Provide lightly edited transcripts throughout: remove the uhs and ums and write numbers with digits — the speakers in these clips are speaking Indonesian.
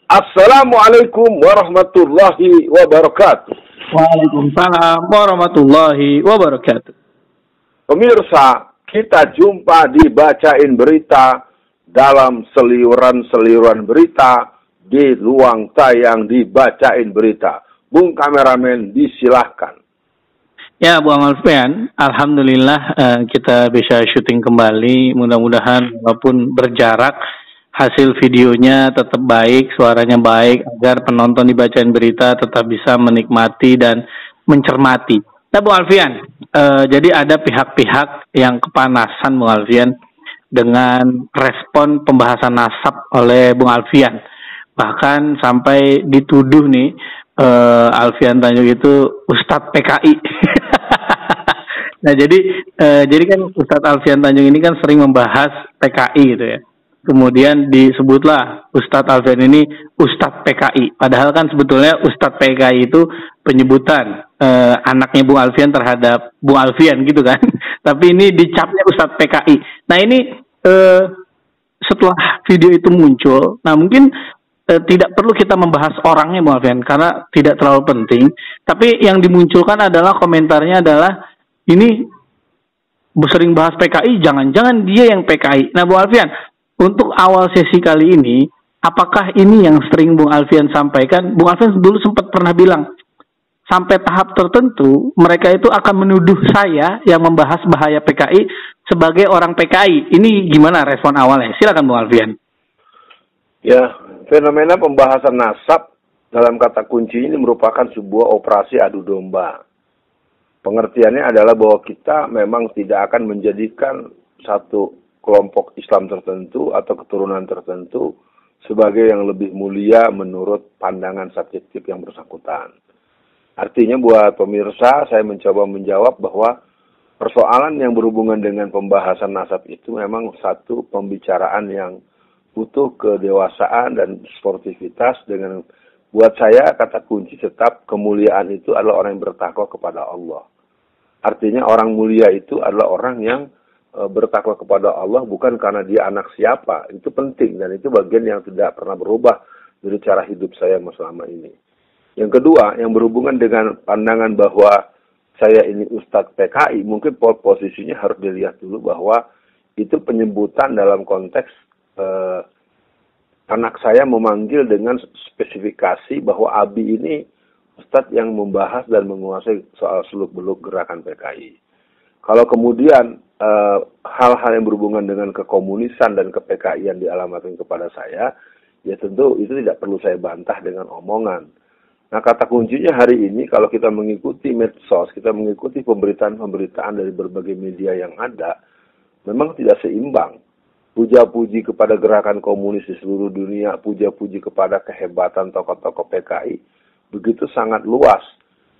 Assalamualaikum warahmatullahi wabarakatuh. Waalaikumsalam warahmatullahi wabarakatuh. Pemirsa, kita jumpa di Bacain Berita dalam seliuran-seliuran berita di ruang tayang di Bacain Berita. Bung kameramen, disilahkan. Ya, Bung Alfian, alhamdulillah kita bisa syuting kembali. Mudah-mudahan walaupun berjarak, hasil videonya tetap baik, suaranya baik, agar penonton di Bacain Berita tetap bisa menikmati dan mencermati. Nah, Bung Alfian, jadi ada pihak-pihak yang kepanasan, Bung Alfian, dengan respon pembahasan nasab oleh Bung Alfian. Bahkan sampai dituduh nih, Alfian Tanjung itu Ustadz PKI. Nah, jadi kan Ustadz Alfian Tanjung ini kan sering membahas PKI gitu ya. Kemudian disebutlah Ustadz Alfian ini Ustadz PKI. Padahal kan sebetulnya Ustadz PKI itu penyebutan anaknya Bung Alfian terhadap Bung Alfian gitu kan. Tapi ini dicapnya Ustadz PKI. Nah ini setelah video itu muncul, nah mungkin tidak perlu kita membahas orangnya Bung Alfian karena tidak terlalu penting. Tapi yang dimunculkan adalah komentarnya adalah ini sering bahas PKI, jangan-jangan dia yang PKI. Nah Bung Alfian, untuk awal sesi kali ini, apakah ini yang sering Bung Alfian sampaikan? Bung Alfian dulu sempat pernah bilang, sampai tahap tertentu, mereka itu akan menuduh saya yang membahas bahaya PKI sebagai orang PKI. Ini gimana respon awalnya? Silakan Bung Alfian. Ya, fenomena pembahasan nasab dalam kata kunci ini merupakan sebuah operasi adu domba. Pengertiannya adalah bahwa kita memang tidak akan menjadikan satu kelompok Islam tertentu atau keturunan tertentu sebagai yang lebih mulia menurut pandangan subjektif yang bersangkutan. Artinya buat pemirsa, saya mencoba menjawab bahwa persoalan yang berhubungan dengan pembahasan nasab itu memang satu pembicaraan yang butuh kedewasaan dan sportivitas. Dengan buat saya kata kunci tetap kemuliaan itu adalah orang yang bertakwa kepada Allah. Artinya orang mulia itu adalah orang yang bertakwa kepada Allah bukan karena dia anak siapa. Itu penting dan itu bagian yang tidak pernah berubah dari cara hidup saya selama ini. Yang kedua, yang berhubungan dengan pandangan bahwa saya ini Ustadz PKI, mungkin posisinya harus dilihat dulu bahwa itu penyebutan dalam konteks anak saya memanggil dengan spesifikasi bahwa Abi ini Ustadz yang membahas dan menguasai soal seluk-beluk gerakan PKI. Kalau kemudian hal-hal yang berhubungan dengan kekomunisan dan ke-PKI yang dialamatkan kepada saya, ya tentu itu tidak perlu saya bantah dengan omongan. Nah, kata kuncinya hari ini kalau kita mengikuti medsos, kita mengikuti pemberitaan-pemberitaan dari berbagai media yang ada, memang tidak seimbang. Puja-puji kepada gerakan komunis di seluruh dunia, puja-puji kepada kehebatan tokoh-tokoh PKI, begitu sangat luas.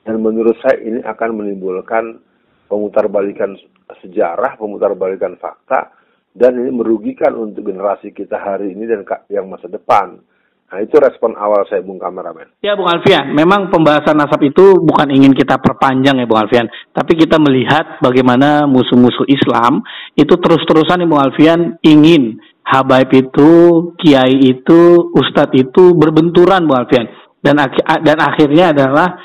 Dan menurut saya ini akan menimbulkan pemutarbalikan sejarah, pemutarbalikan fakta, dan ini merugikan untuk generasi kita hari ini dan yang masa depan. Nah, itu respon awal saya, Bung Kameramen. Ya, Bung Alfian, memang pembahasan nasab itu bukan ingin kita perpanjang ya, Bung Alfian. Tapi kita melihat bagaimana musuh-musuh Islam itu terus-terusan ya, Bung Alfian, ingin habaib itu, kiai itu, ustadz itu berbenturan, Bung Alfian. Dan akhirnya adalah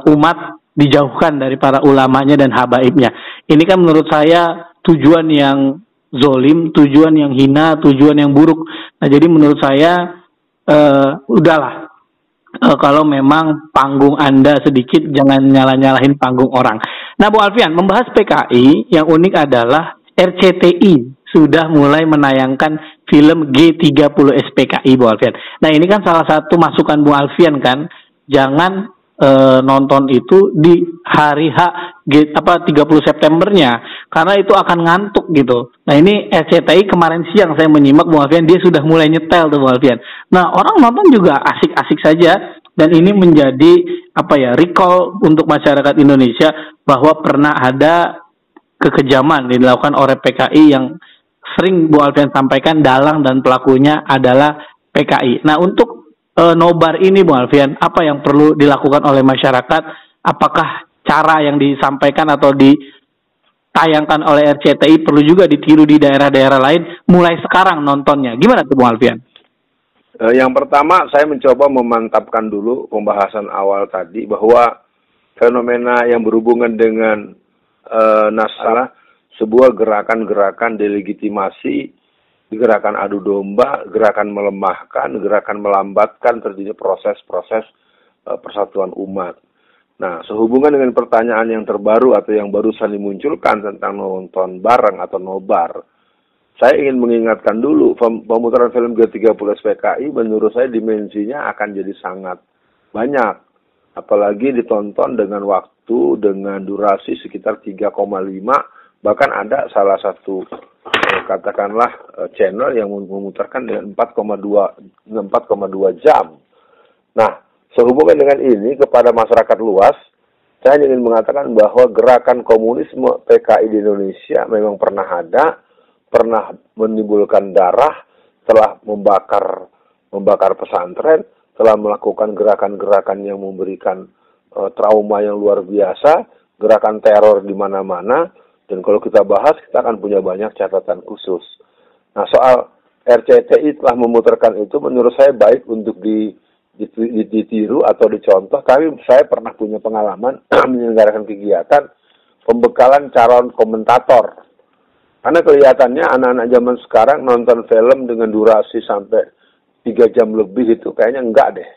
umat dijauhkan dari para ulamanya dan habaibnya. Ini kan menurut saya tujuan yang zolim, tujuan yang hina, tujuan yang buruk. Nah, jadi menurut saya udahlah. Kalau memang panggung Anda sedikit, jangan nyalah-nyalahin panggung orang. Nah, Bu Alfian, membahas PKI, yang unik adalah RCTI sudah mulai menayangkan film G30 SPKI, Bu Alfian. Nah, ini kan salah satu masukan Bu Alfian kan, jangan nonton itu di hari 30 Septembernya karena itu akan ngantuk gitu. Nah ini RCTI kemarin siang saya menyimak Bung Alfian, dia sudah mulai nyetel tuh Bung Alfian. Nah orang nonton juga asik-asik saja dan ini menjadi recall untuk masyarakat Indonesia bahwa pernah ada kekejaman dilakukan oleh PKI yang sering Bu Alfian sampaikan dalang dan pelakunya adalah PKI. Nah untuk nobar ini Bu Alfian, apa yang perlu dilakukan oleh masyarakat? Apakah cara yang disampaikan atau ditayangkan oleh RCTI perlu juga ditiru di daerah-daerah lain mulai sekarang nontonnya? Gimana tuh Bu Alfian? Yang pertama, saya mencoba memantapkan dulu pembahasan awal tadi bahwa fenomena yang berhubungan dengan nasalah sebuah gerakan-gerakan delegitimasi, gerakan adu domba, gerakan melemahkan, gerakan melambatkan terjadinya proses-proses persatuan umat. Nah, sehubungan dengan pertanyaan yang terbaru atau yang barusan dimunculkan tentang nonton bareng atau nobar, saya ingin mengingatkan dulu, pemutaran film G30 SPKI menurut saya dimensinya akan jadi sangat banyak. Apalagi ditonton dengan waktu, dengan durasi sekitar 3,5, bahkan ada salah satu, katakanlah, channel yang memutarkan dengan 4,2 jam. Nah, sehubungan dengan ini kepada masyarakat luas, saya ingin mengatakan bahwa gerakan komunisme PKI di Indonesia memang pernah ada, pernah menimbulkan darah, telah membakar pesantren, telah melakukan gerakan-gerakan yang memberikan trauma yang luar biasa, gerakan teror di mana-mana, dan kalau kita bahas, kita akan punya banyak catatan khusus. Nah, soal RCTI telah memutarkan itu, menurut saya baik untuk ditiru atau dicontoh. Saya pernah punya pengalaman menyelenggarakan kegiatan pembekalan calon komentator. Karena kelihatannya anak-anak zaman sekarang nonton film dengan durasi sampai 3 jam lebih itu kayaknya enggak deh.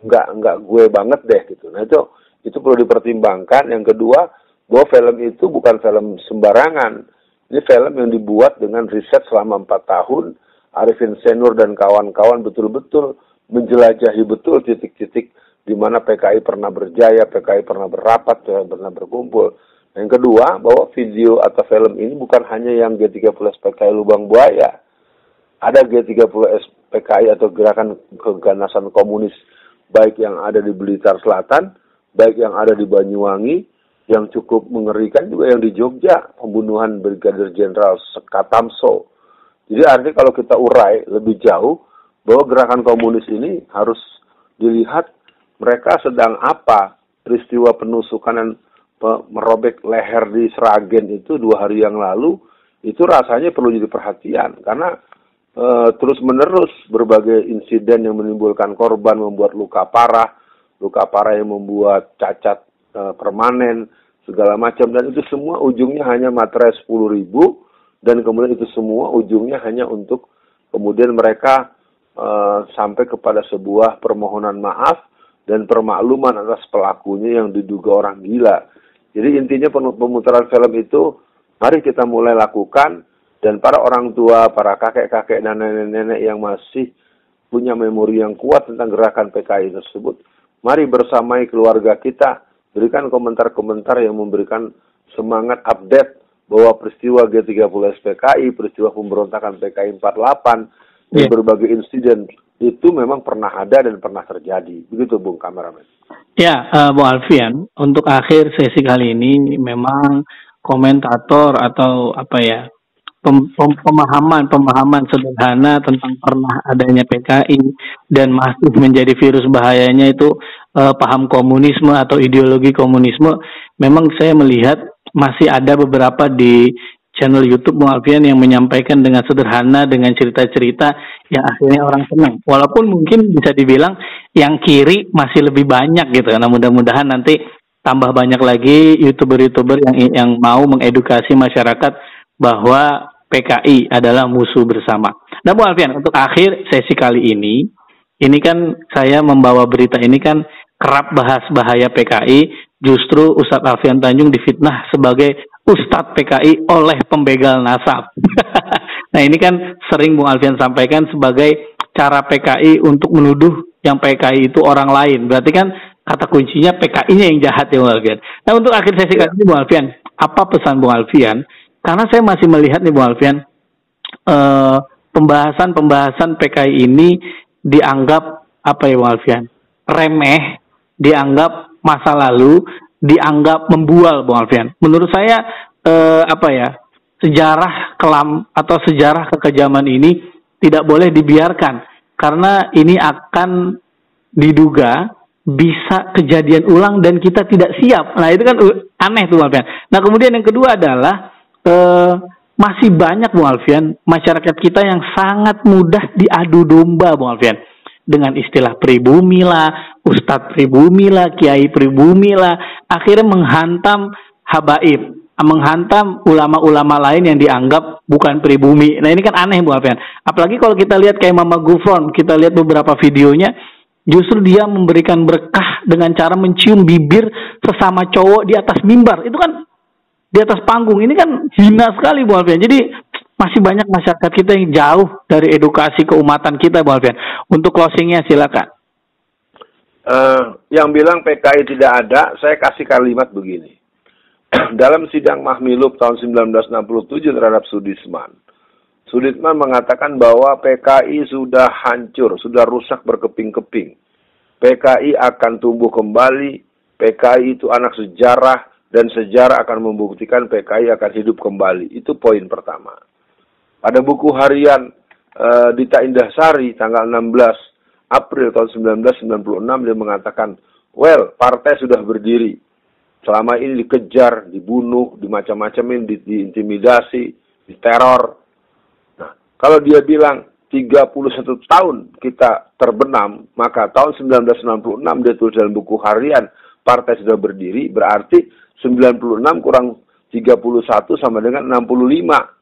Enggak gue banget deh gitu. Nah itu perlu dipertimbangkan. Yang kedua, bahwa film itu bukan film sembarangan. Ini film yang dibuat dengan riset selama 4 tahun. Arifin Senur dan kawan-kawan betul-betul menjelajahi betul titik-titik di mana PKI pernah berjaya, PKI pernah berapat, pernah berkumpul. Yang kedua, bahwa video atau film ini bukan hanya yang G30 SPKI Lubang Buaya. Ada G30 SPKI atau gerakan keganasan komunis, baik yang ada di Blitar Selatan, baik yang ada di Banyuwangi, yang cukup mengerikan juga yang di Jogja, pembunuhan Brigadir Jenderal Katamso. Jadi artinya kalau kita urai lebih jauh, bahwa gerakan komunis ini harus dilihat mereka sedang apa. Peristiwa penusukan dan merobek leher di Sragen itu 2 hari yang lalu, itu rasanya perlu jadi perhatian. Karena terus-menerus berbagai insiden yang menimbulkan korban, membuat luka parah yang membuat cacat permanen, segala macam. Dan itu semua ujungnya hanya materai 10.000, dan kemudian itu semua ujungnya hanya untuk kemudian mereka sampai kepada sebuah permohonan maaf dan permakluman atas pelakunya yang diduga orang gila. Jadi intinya pemutaran film itu mari kita mulai lakukan, dan para orang tua, para kakek-kakek dan nenek-nenek yang masih punya memori yang kuat tentang gerakan PKI tersebut, mari bersamai keluarga kita berikan komentar-komentar yang memberikan semangat update bahwa peristiwa G30 SPKI, peristiwa pemberontakan PKI 48, dan berbagai insiden itu memang pernah ada dan pernah terjadi. Begitu, Bung Kameramen. Ya, Bung Alfian, untuk akhir sesi kali ini memang komentator atau pemahaman sederhana tentang pernah adanya PKI dan masih menjadi virus bahayanya itu paham komunisme atau ideologi komunisme. Memang saya melihat masih ada beberapa di channel YouTube Bung Alfian yang menyampaikan dengan sederhana, dengan cerita-cerita yang akhirnya orang senang. Walaupun mungkin bisa dibilang yang kiri masih lebih banyak gitu. Nah, mudah-mudahan nanti tambah banyak lagi YouTuber-YouTuber yang mau mengedukasi masyarakat bahwa PKI adalah musuh bersama. Nah, Bung Alfian, untuk akhir sesi kali ini kan saya membawa berita ini kan kerap bahas bahaya PKI. Justru Ustadz Alfian Tanjung difitnah sebagai Ustadz PKI oleh pembegal nasab. Nah, ini kan sering Bung Alfian sampaikan sebagai cara PKI untuk menuduh yang PKI itu orang lain. Berarti kan kata kuncinya PKI-nya yang jahat ya Bung Alfian. Nah, untuk akhir sesi kali ini Bung Alfian, apa pesan Bung Alfian? Karena saya masih melihat nih Bung Alfian, pembahasan PKI ini dianggap Bung Alfian? Remeh, dianggap masa lalu, dianggap membual Bung Alfian. Menurut saya sejarah kelam atau sejarah kekejaman ini tidak boleh dibiarkan karena ini akan diduga bisa kejadian ulang dan kita tidak siap. Nah, itu kan aneh tuh Bung Alfian. Nah, kemudian yang kedua adalah masih banyak Bung Alfian masyarakat kita yang sangat mudah diadu domba Bung Alfian. dengan istilah pribumi lah, ustadz pribumi lah, kiai pribumi lah, akhirnya menghantam habaib, menghantam ulama-ulama lain yang dianggap bukan pribumi. Nah ini kan aneh Bu Alfian. Apalagi kalau kita lihat kayak Mama Gufron, kita lihat beberapa videonya, justru dia memberikan berkah dengan cara mencium bibir sesama cowok di atas mimbar. Itu kan di atas panggung. Ini kan hina sekali Bu Alfian. Jadi masih banyak masyarakat kita yang jauh dari edukasi keumatan kita Bu Alfian. Untuk closingnya silakan. Yang bilang PKI tidak ada, saya kasih kalimat begini. Dalam sidang Mahmilub tahun 1967 terhadap Sudirman mengatakan bahwa PKI sudah hancur, sudah rusak berkeping-keping. PKI akan tumbuh kembali, PKI itu anak sejarah, dan sejarah akan membuktikan PKI akan hidup kembali. Itu poin pertama. Pada buku harian Dita Indahsari tanggal 16 April tahun 1996 dia mengatakan, well, partai sudah berdiri. Selama ini dikejar, dibunuh, dimacam-macamin, diintimidasi, diteror. Nah, kalau dia bilang 31 tahun kita terbenam, maka tahun 1996 dia tulis dalam buku harian partai sudah berdiri, berarti 96 kurang 31 sama dengan 65.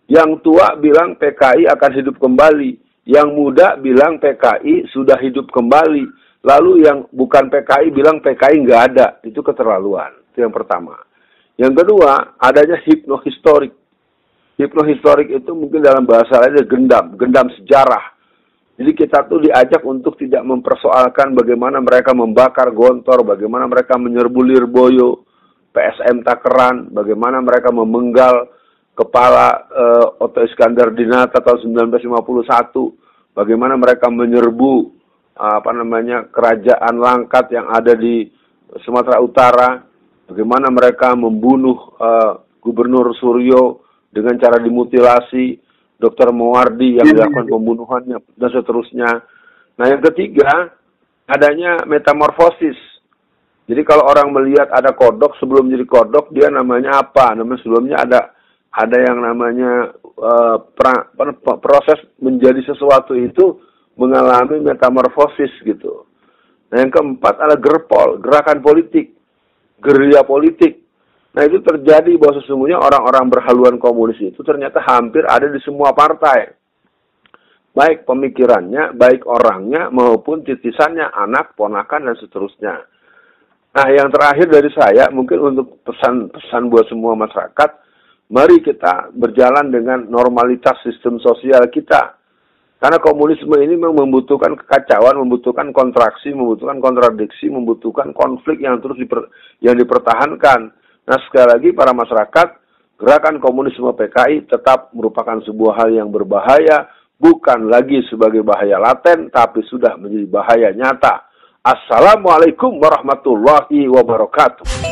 Yang tua bilang PKI akan hidup kembali. Yang muda bilang PKI sudah hidup kembali. Lalu yang bukan PKI bilang PKI nggak ada. Itu keterlaluan. Itu yang pertama. Yang kedua, adanya hipnohistorik. Hipnohistorik itu mungkin dalam bahasa lainnya gendam sejarah. Jadi kita tuh diajak untuk tidak mempersoalkan bagaimana mereka membakar Gontor, bagaimana mereka menyerbu Lirboyo, PSM Takeran, bagaimana mereka memenggal kepala Otto Iskandar Dinata tahun 1951, bagaimana mereka menyerbu kerajaan Langkat yang ada di Sumatera Utara, bagaimana mereka membunuh Gubernur Suryo dengan cara dimutilasi, Dr. Mowardi yang dilakukan pembunuhannya, dan seterusnya. Nah yang ketiga, adanya metamorfosis. Jadi kalau orang melihat ada kodok, sebelum jadi kodok dia namanya apa? Namanya sebelumnya ada yang namanya proses menjadi sesuatu itu mengalami metamorfosis gitu. Nah yang keempat adalah gerpol, gerakan politik, gerilya politik. Nah itu terjadi bahwa sesungguhnya orang-orang berhaluan komunis itu ternyata hampir ada di semua partai. Baik pemikirannya, baik orangnya, maupun titisannya, anak, ponakan, dan seterusnya. Nah yang terakhir dari saya, mungkin untuk pesan-pesan buat semua masyarakat, mari kita berjalan dengan normalitas sistem sosial kita. Karena komunisme ini memang membutuhkan kekacauan, membutuhkan kontraksi, membutuhkan kontradiksi, membutuhkan konflik yang terus dipertahankan. Nah sekali lagi para masyarakat, gerakan komunisme PKI tetap merupakan sebuah hal yang berbahaya, bukan lagi sebagai bahaya laten, tapi sudah menjadi bahaya nyata. Assalamualaikum warahmatullahi wabarakatuh.